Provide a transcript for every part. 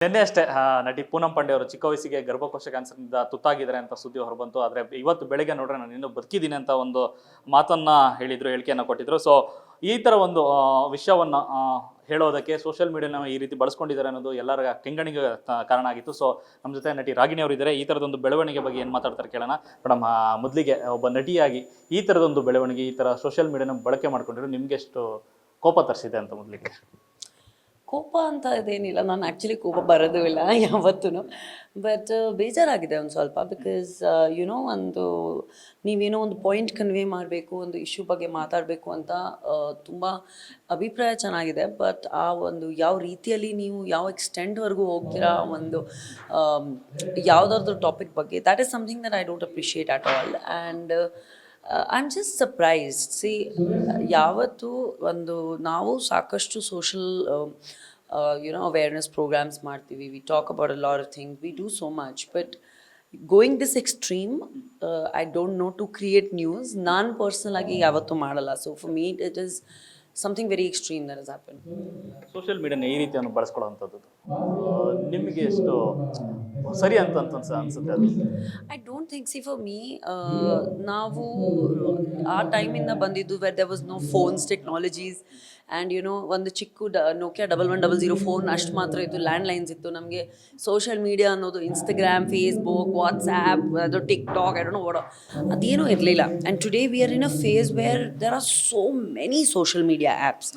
ನಿನ್ನೆ ಅಷ್ಟೇ ನಟಿ ಪೂನಂ ಪಾಂಡೆ ಅವರು ಚಿಕ್ಕ ವಯಸ್ಸಿಗೆ ಗರ್ಭಕೋಶ ಕ್ಯಾನ್ಸರ್ನಿಂದ ತುತ್ತಾಗಿದ್ದಾರೆ ಅಂತ ಸುದ್ದಿ ಹೊರಬಂತು. ಆದರೆ ಇವತ್ತು ಬೆಳಗ್ಗೆ ನೋಡ್ರೆ ನಾನು ಇನ್ನೂ ಬದುಕಿದ್ದೀನಿ ಅಂತ ಒಂದು ಮಾತನ್ನ ಹೇಳಿದ್ರು, ಹೇಳಿಕೆಯನ್ನು ಕೊಟ್ಟಿದ್ರು. ಸೊ ಈ ಥರ ಒಂದು ವಿಷಯವನ್ನು ಹೇಳೋದಕ್ಕೆ ಸೋಷಿಯಲ್ ಮೀಡಿಯಾನ ಈ ರೀತಿ ಬಳಸ್ಕೊಂಡಿದ್ದಾರೆ ಅನ್ನೋದು ಎಲ್ಲರ ಕೆಂಗಣಿಗೆ ಕಾರಣ ಆಗಿತ್ತು. ಸೊ ನಮ್ಮ ಜೊತೆ ನಟಿ ರಾಗಿಣಿ ಅವರು ಇದ್ದಾರೆ. ಈ ಥರದೊಂದು ಬೆಳವಣಿಗೆ ಬಗ್ಗೆ ಏನು ಮಾತಾಡ್ತಾರೆ ಕೇಳೋಣ. ಮೇಡಮ್, ಮೊದಲಿಗೆ ಒಬ್ಬ ನಟಿಯಾಗಿ ಈ ಥರದೊಂದು ಬೆಳವಣಿಗೆ, ಈ ಥರ ಸೋಷಿಯಲ್ ಮೀಡಿಯಾನ ಬಳಕೆ ಮಾಡ್ಕೊಂಡಿರೋ ನಿಮ್ಗೆ ಎಷ್ಟು ಕೋಪ ತರಿಸಿದೆ ಅಂತ ಮೊದಲಿಗೆ? ಕೋಪ ಅಂತ ಇದೇನಿಲ್ಲ, ನಾನು ಆ್ಯಕ್ಚುಲಿ ಕೋಪ ಬರೋದು ಇಲ್ಲ ಯಾವತ್ತೂ. ಬಟ್ ಬೇಜಾರಾಗಿದೆ ಒಂದು ಸ್ವಲ್ಪ. ಬಿಕಾಸ್ ಒಂದು ನೀವೇನೋ ಒಂದು ಪಾಯಿಂಟ್ ಕನ್ವೆ ಮಾಡಬೇಕು, ಒಂದು ಇಶ್ಯೂ ಬಗ್ಗೆ ಮಾತಾಡಬೇಕು ಅಂತ ತುಂಬ ಅಭಿಪ್ರಾಯ ಚೆನ್ನಾಗಿದೆ. ಬಟ್ ಆ ಒಂದು ಯಾವ ರೀತಿಯಲ್ಲಿ ನೀವು ಯಾವ ಎಕ್ಸ್ಟೆಂಟ್ವರೆಗೂ ಹೋಗ್ತೀರಾ ಒಂದು ಯಾವುದಾದ್ರೂ ಟಾಪಿಕ್ ಬಗ್ಗೆ, that is something that I don't appreciate at all. And I am just surprised. ಯಾವತ್ತು ಒಂದು ನಾವು ಸಾಕಷ್ಟು ಸೋಷಲ್ ಅವೇರ್ನೆಸ್ ಪ್ರೋಗ್ರಾಮ್ಸ್ ಮಾಡ್ತೀವಿ, we talk about a lot of things, we do so much. But going this extreme, I don't know to create news, ನಾನು personal ಆಗಿ ಯಾವತ್ತೂ ಮಾಡಲ್ಲ. So for me it is something very extreme that has happen. Social ಮೀಡಿಯಾನ ಈ ರೀತಿಯನ್ನು ಬಳಸ್ಕೊಳ್ಳೋವಂಥದ್ದು ನಿಮಗೆ ಎಷ್ಟು ಸರಿ ಅಂತ ಅನ್ಸುತ್ತೆ ಅದು? I don't think. For me, ನಾವು ಆ ಟೈಮಿಂದ ಬಂದಿದ್ದು where there was no phones technologies. And ಒಂದು ಚಿಕ್ಕ ನೋಕಿಯಾ 1100 ಫೋನ್ ಅಷ್ಟು ಮಾತ್ರ ಇತ್ತು, ಲ್ಯಾಂಡ್ಲೈನ್ಸ್ ಇತ್ತು. ನಮಗೆ ಸೋಷಿಯಲ್ ಮೀಡಿಯಾ ಅನ್ನೋದು ಇನ್ಸ್ಟಾಗ್ರಾಮ್, ಫೇಸ್ಬುಕ್, ವಾಟ್ಸ್ಆ್ಯಪ್, ಅದು TikTok, I don't know what, ಅದೇನೂ ಇರಲಿಲ್ಲ. And today we are in a phase where there are so many social media apps.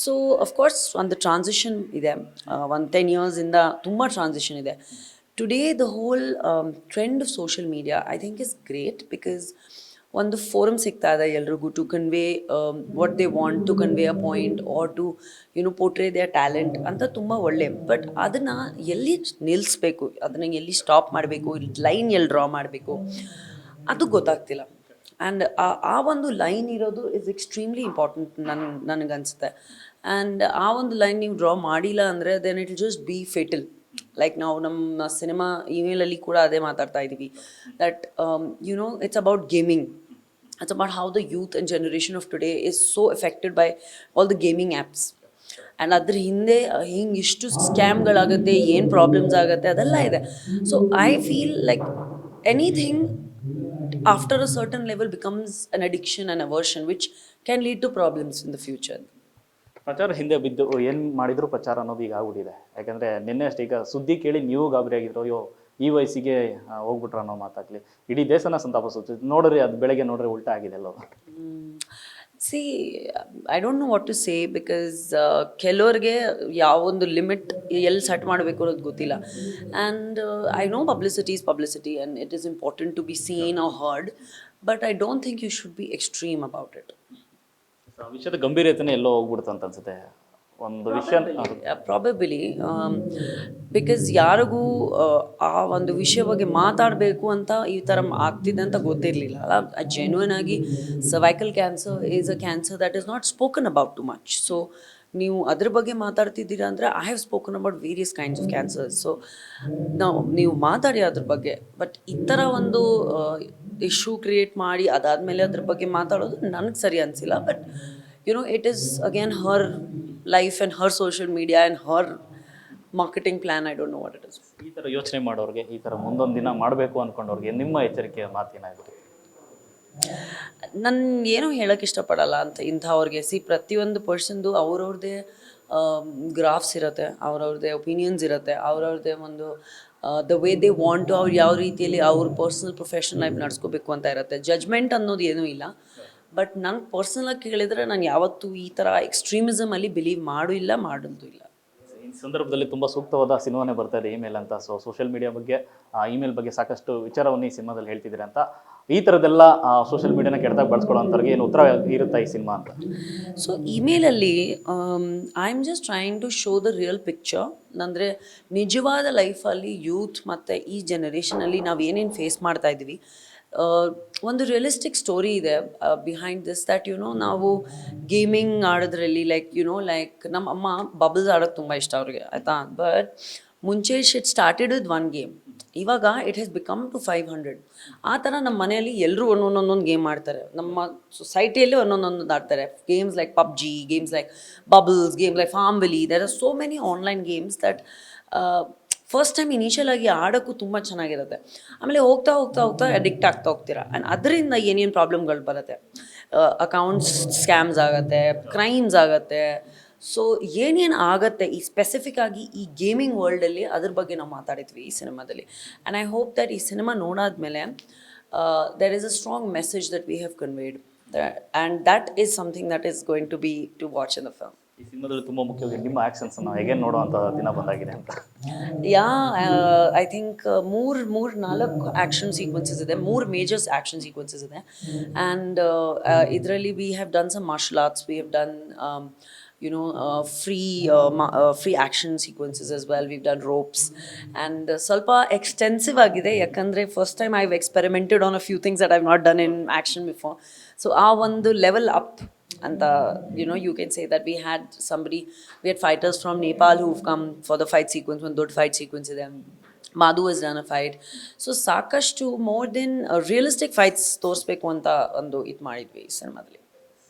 So of course ಒಂದು ಟ್ರಾನ್ಸಿಷನ್ ಇದೆ, ಒಂದು 10 ಇಯರ್ಸಿಂದ ತುಂಬ ಟ್ರಾನ್ಸಿಷನ್ ಇದೆ. Today, the whole trend of social media, I think, is great because ಒಂದು forum ಸಿಗ್ತಾ ಇದೆ ಎಲ್ರಿಗೂ to convey what they want to convey a point or to portray their talent ಅಂತ ತುಂಬ ಒಳ್ಳೆ. ಬಟ್ ಅದನ್ನು ಎಲ್ಲಿ ನಿಲ್ಲಿಸ್ಬೇಕು, ಅದನ್ನು ಎಲ್ಲಿ ಸ್ಟಾಪ್ ಮಾಡಬೇಕು, ಲೈನ್ ಎಲ್ಲಿ ಡ್ರಾ ಮಾಡಬೇಕು, ಅದು ಗೊತ್ತಾಗ್ತಿಲ್ಲ. ಆ್ಯಂಡ್ ಆ ಒಂದು ಲೈನ್ ಇರೋದು ಇಸ್ ಎಕ್ಸ್ಟ್ರೀಮ್ಲಿ ಇಂಪಾರ್ಟೆಂಟ್ ನನಗನ್ಸುತ್ತೆ. ಆ್ಯಂಡ್ ಆ ಒಂದು ಲೈನ್ ನೀವು ಡ್ರಾ ಮಾಡಿಲ್ಲ ಅಂದರೆ then it will just be fatal. Like ನಾವು ನಮ್ಮ ಸಿನಿಮಾ ಇಮೇಲಲ್ಲಿ ಕೂಡ ಅದೇ ಮಾತಾಡ್ತಾ ಇದ್ದೀವಿ, that it's about gaming. It's about how the youth and generation of today is so affected by all the gaming apps. And ಅದ್ರ ಹಿಂದೆ ಹಿಂಗೆ ಇಷ್ಟು ಸ್ಕ್ಯಾಮ್ಗಳಾಗುತ್ತೆ, ಏನು ಪ್ರಾಬ್ಲಮ್ಸ್ ಆಗುತ್ತೆ, ಅದೆಲ್ಲ ಇದೆ. So I feel like anything after a certain level becomes an addiction and aversion which can lead to problems in the future. ಪ್ರಚಾರ ಹಿಂದೆ ಬಿದ್ದು ಏನು ಮಾಡಿದ್ರು ಪ್ರಚಾರ ಅನ್ನೋದು ಈಗ ಆಗ್ಬಿಟ್ಟಿದೆ. ಯಾಕಂದರೆ ನಿನ್ನೆ ಅಷ್ಟೇ ಈಗ ಸುದ್ದಿ ಕೇಳಿ ನೀವು ಗಾಬರಿ ಆಗಿದ್ರು, ಅಯ್ಯೋ ಈ ವಯಸ್ಸಿಗೆ ಹೋಗ್ಬಿಟ್ರು ಅನ್ನೋ ಮಾತಾಗಲಿ ಇಡೀ ದೇಶನ ಸಂತಾಪ ಸೂಚಿಸಿ. ನೋಡ್ರಿ ಅದು ಬೆಳಗ್ಗೆ ನೋಡ್ರಿ ಉಲ್ಟಾ ಆಗಿದೆ ಅಲ್ಲೋ. I don't know what to say because ಕೆಲವ್ರಿಗೆ ಯಾವೊಂದು ಲಿಮಿಟ್ ಎಲ್ಲಿ ಸೆಟ್ ಮಾಡಬೇಕು ಅನ್ನೋದು ಗೊತ್ತಿಲ್ಲ. And I know publicity is publicity and it is important to be seen or heard, but I don't think you should be extreme about it. ವಿಷಯದ ಗಂಭೀರತೆನೇ ಎಲ್ಲೋ ಹೋಗ್ಬಿಡ್ತು ಅಂತ ಅನ್ಸುತ್ತೆ ಒಂದು ವಿಷಯ. ಪ್ರಾಬಬಿಲಿ ಬಿಕಾಸ್ ಯಾರಿಗೂ ಆ ಒಂದು ವಿಷಯ ಬಗ್ಗೆ ಮಾತಾಡಬೇಕು ಅಂತ ಈ ಥರ ಆಗ್ತಿದೆ ಅಂತ ಗೊತ್ತಿರಲಿಲ್ಲ ಅಲ್ಲ. ಜೆನ್ಯೂನ್ ಆಗಿ cervical cancer is a cancer that is not spoken about too much. So ನೀವು ಅದ್ರ ಬಗ್ಗೆ ಮಾತಾಡ್ತಿದ್ದೀರಾ ಅಂದರೆ I have spoken about various kinds of cancers. So ನೀವು ಮಾತಾಡಿ ಅದ್ರ ಬಗ್ಗೆ. ಬಟ್ ಈ ಥರ ಒಂದು ಇಶ್ಯೂ ಕ್ರಿಯೇಟ್ ಮಾಡಿ ಅದಾದಮೇಲೆ ಅದ್ರ ಬಗ್ಗೆ ಮಾತಾಡೋದು ನನಗೆ ಸರಿ ಅನಿಸಿಲ್ಲ. But it is again her life and her social media and her marketing plan. I don't know what it is. ಈ ಥರ ಯೋಚನೆ ಮಾಡೋರಿಗೆ, ಈ ಥರ ಮುಂದೊಂದು ದಿನ ಮಾಡಬೇಕು ಅಂದ್ಕೊಂಡವ್ರಿಗೆ ನಿಮ್ಮ ಎಚ್ಚರಿಕೆಯ ಮಾತೇನಾಗುತ್ತೆ? ನಾನು ಏನೂ ಹೇಳೋಕ್ಕೆ ಇಷ್ಟಪಡಲ್ಲ ಅಂತ ಇಂಥವ್ರಿಗೆ. ಪ್ರತಿಯೊಂದು ಪರ್ಸನ್ದು ಅವ್ರವ್ರದ್ದೇ ಗ್ರಾಫ್ಸ್ ಇರುತ್ತೆ, ಅವ್ರವ್ರದ್ದೇ ಒಪಿನಿಯನ್ಸ್ ಇರುತ್ತೆ, ಅವ್ರವ್ರದ್ದೇ ಒಂದು the way they want to, ಅವ್ರು ಯಾವ ರೀತಿಯಲ್ಲಿ ಅವ್ರ ಪರ್ಸ್ನಲ್ ಪ್ರೊಫೆಷನಲ್ ಲೈಫ್ ನಡೆಸ್ಕೋಬೇಕು ಅಂತ ಇರುತ್ತೆ. ಜಜ್ಮೆಂಟ್ ಅನ್ನೋದು ಏನೂ ಇಲ್ಲ. ಬಟ್ ನಂಗೆ ಪರ್ಸ್ನಲಾಗಿ ಕೇಳಿದರೆ ನಾನು ಯಾವತ್ತೂ ಈ ಥರ ಎಕ್ಸ್ಟ್ರೀಮಿಸಮಲ್ಲಿ ಬಿಲೀವ್ ಮಾಡೋದು ಇಲ್ಲ. ಈ ಸಂದರ್ಭದಲ್ಲಿ ತುಂಬ ಸೂಕ್ತವಾದ ಸಿನಿಮಾನೇ ಬರ್ತಾ ಇದೆ ಇಮೇಲ್ ಅಂತ. ಸೊ ಸೋಷಿಯಲ್ ಮೀಡಿಯಾ ಬಗ್ಗೆ, ಇಮೇಲ್ ಬಗ್ಗೆ ಸಾಕಷ್ಟು ವಿಚಾರವನ್ನು ಈ ಸಿನಿಮಾದಲ್ಲಿ ಹೇಳ್ತಿದ್ದೀರಿ ಅಂತ. ಈ ಥರದ್ದೆಲ್ಲ ಸೋಷಿಯಲ್ ಮೀಡಿಯಾನ ಕೆಟ್ಟದಾಗ ಬಳಸ್ಕೊಳ್ಳೋಂಥವ್ರಿಗೆ ಏನು ಉತ್ತರ ಇರುತ್ತಾ ಈ ಸಿನಿಮಾ ಅಂತ? ಸೊ ಇಮೇಲಲ್ಲಿ I am just trying to show the real picture. ಅಂದರೆ ನಿಜವಾದ ಲೈಫಲ್ಲಿ ಯೂತ್ ಮತ್ತು ಈ ಜನರೇಷನಲ್ಲಿ ನಾವು ಏನೇನು ಫೇಸ್ ಮಾಡ್ತಾ ಇದ್ದೀವಿ, ಒಂದು ರಿಯಲಿಸ್ಟಿಕ್ ಸ್ಟೋರಿ ಇದೆ ಬಿಹೈಂಡ್ ದಿಸ್. ದ್ಯಾಟ್ ನಾವು ಗೇಮಿಂಗ್ ಆಡೋದ್ರಲ್ಲಿ ಲೈಕ್ ನಮ್ಮ ಅಮ್ಮ ಬಬಲ್ಸ್ ಆಡೋದು ತುಂಬ ಇಷ್ಟ ಅವ್ರಿಗೆ, ಆಯಿತಾ. ಬಟ್ ಮುಂಚೆ ಇಟ್ ಸ್ಟಾರ್ಟೆಡ್ ವಿತ್ 1 ಗೇಮ್, ಇವಾಗ ಇಟ್ ಹ್ಯಾಸ್ ಬಿಕಮ್ ಟು 500. ಆ ಥರ ನಮ್ಮ ಮನೆಯಲ್ಲಿ ಎಲ್ಲರೂ ಒಂದೊಂದೊಂದೊಂದು ಗೇಮ್ ಆಡ್ತಾರೆ. ನಮ್ಮ ಸೊಸೈಟಿಯಲ್ಲಿ ಒಂದೊಂದೊಂದು ಆಡ್ತಾರೆ. Games like PUBG, games like bubbles, games like FarmVille. There are so many online games that first time initial ಆಗಿ ಆಡೋಕ್ಕೂ ತುಂಬ ಚೆನ್ನಾಗಿರುತ್ತೆ. ಆಮೇಲೆ ಹೋಗ್ತಾ ಹೋಗ್ತಾ ಹೋಗ್ತಾ ಅಡಿಕ್ಟ್ ಆಗ್ತಾ ಹೋಗ್ತೀರಾ. ಆ್ಯಂಡ್ ಅದರಿಂದ ಏನೇನು ಪ್ರಾಬ್ಲಮ್ಗಳು ಬರುತ್ತೆ, ಅಕೌಂಟ್ಸ್ ಸ್ಕ್ಯಾಮ್ಸ್ ಆಗುತ್ತೆ, ಕ್ರೈಮ್ಸ್ ಆಗುತ್ತೆ. ಸೊ ಏನೇನು ಆಗತ್ತೆ ಈ ಸ್ಪೆಸಿಫಿಕ್ ಆಗಿ ಈ ಗೇಮಿಂಗ್ ವರ್ಲ್ಡಲ್ಲಿ, ಅದ್ರ ಬಗ್ಗೆ ನಾವು ಮಾತಾಡಿದ್ವಿ ಈ ಸಿನಿಮಾದಲ್ಲಿ. ಆ್ಯಂಡ್ ಐ ಹೋಪ್ ದಟ್ ಈ cinema ನೋಡಾದ್ಮೇಲೆ there is a strong message that we have conveyed, and that is something that is going to be to watch in the film. ಈ ಸಿನಿಮಾದಲ್ಲಿ ತುಂಬ ಮುಖ್ಯವಾಗಿ ನಿಮ್ಮ ಆ್ಯಕ್ಷನ್ಸ್ ನಾವು ಹೇಗೆ ನೋಡುವಂಥ ದಿನ ಬಂದಾಗಿದೆ ಅಂತ. ಐ ಥಿಂಕ್ ನಾಲ್ಕು ಆ್ಯಕ್ಷನ್ ಸೀಕ್ವೆನ್ಸಸ್ ಇದೆ, 3 ಮೇಜರ್ಸ್ ಆ್ಯಕ್ಷನ್ ಸೀಕ್ವೆನ್ಸಸ್ ಇದೆ. ಆ್ಯಂಡ್ ಇದರಲ್ಲಿ we have done some martial arts, we have done free action sequences as well. We've done ropes, and ಸ್ವಲ್ಪ extensive ಆಗಿದೆ, ಯಾಕಂದರೆ first time I've experimented on a few things that I've not done in action before. So ಆ ಒಂದು level up ಅಂತ, you can say that we had fighters from Nepal who've come for the fight sequence, ಒಂದು ದೊಡ್ಡ fight sequence ಇದೆ. Madhu has done a fight. So ಸಾಕಷ್ಟು more than realistic fights ತೋರಿಸ್ಬೇಕು ಅಂತ ಒಂದು ಇದು ಮಾಡಿದ್ವಿ ಈ ಸಿನಿಮಾದಲ್ಲಿ.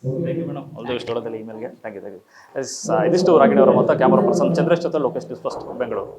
Thank you madam, all the best ಇಮೇಲ್ಗೆ. Thank you. ಇದಿಷ್ಟು ರಾಗಿಣಿ ಅವರ ಮತ್ತು ಕ್ಯಾಮರಾ ಪರ್ಸನ್ ಚಂದ್ರೇಶ್ ಜೊತೆ ಲೋಕೇಶ್ ನ್ಯೂಸ್ ಫಸ್ಟ್ ಬೆಂಗಳೂರು.